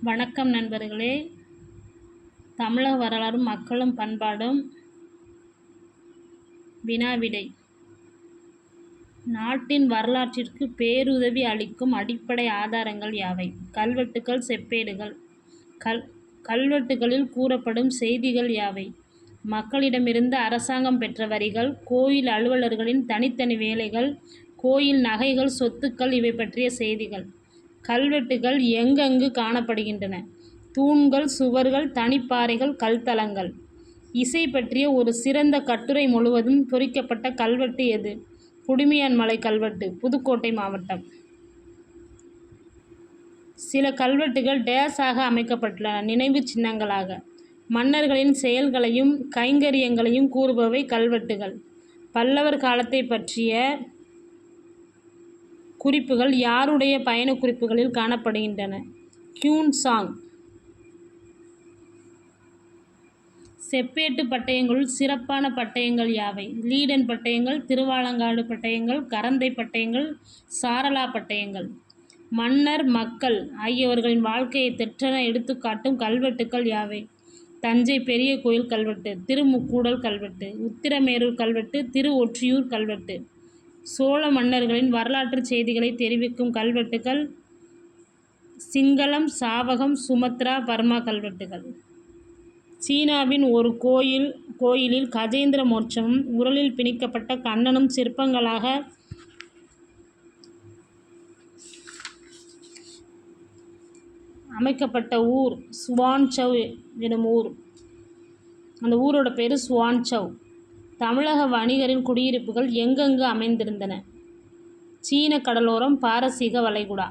வணக்கம் நண்பர்களே. தமிழக வரலாறும் மக்களும் பண்பாடும் வினாவிடை. நாட்டின் வரலாற்றிற்கு பேருதவி அளிக்கும் அடிப்படை ஆதாரங்கள் யாவை? கல்வெட்டுக்கள், செப்பேடுகள். கல்வெட்டுகளில் கூறப்படும் செய்திகள் யாவை? மக்களிடமிருந்து அரசாங்கம் பெற்ற வரிகள், கோயில் அலுவலர்களின் தனித்தனி வேலைகள், கோயில் நகைகள், சொத்துக்கள் இவை பற்றிய செய்திகள். கல்வெட்டுகள் எங்கெங்கு காணப்படுகின்றன? தூண்கள், சுவர்கள், தனிப்பாறைகள், கல்தளங்கள். இசை பற்றிய ஒரு சிறந்த கட்டுரை முழுவதும் பொறிக்கப்பட்ட கல்வெட்டு எது? குடுமியான்மலை கல்வெட்டு, புதுக்கோட்டை மாவட்டம். சில கல்வெட்டுகள் டேஸாக அமைக்கப்பட்டுள்ளன, நினைவு சின்னங்களாக. மன்னர்களின் செயல்களையும் கைங்கரியங்களையும் கூறுபவை கல்வெட்டுகள். பல்லவர் காலத்தை பற்றிய குறிப்புகள் யாருடைய பயண குறிப்புகளில் காணப்படுகின்றன? Queen song. செப்பேட்டு பட்டயங்களுள் சிறப்பான பட்டயங்கள் யாவை? லீடன் பட்டயங்கள், திருவாலங்காடு பட்டயங்கள், கரந்தை பட்டயங்கள், சாரலா பட்டயங்கள். மன்னர், மக்கள் ஆகியவர்களின் வாழ்க்கையை தெற்றென எடுத்துக்காட்டும் கல்வெட்டுக்கள் யாவை? தஞ்சை பெரிய கோயில் கல்வெட்டு, திருமுக்கூடல் கல்வெட்டு, உத்திரமேரூர் கல்வெட்டு, திருவொற்றியூர் கல்வெட்டு. சோழ மன்னர்களின் வரலாற்று செய்திகளை தெரிவிக்கும் கல்வெட்டுக்கள் சிங்களம், சாவகம், சுமத்ரா, பர்மா கல்வெட்டுகள். சீனாவின் ஒரு கோயிலில் கஜேந்திர மோட்சமும் உரலில் பிணிக்கப்பட்ட கண்ணனும் சிற்பங்களாக அமைக்கப்பட்ட ஊர் சுவான்சவ் எனும் ஊர். அந்த ஊரோட பேர் சுவான்சவ். தமிழக வணிகரின் குடியிருப்புகள் எங்கெங்கு அமைந்திருந்தன? சீன கடலோரம், பாரசீக வளைகுடா.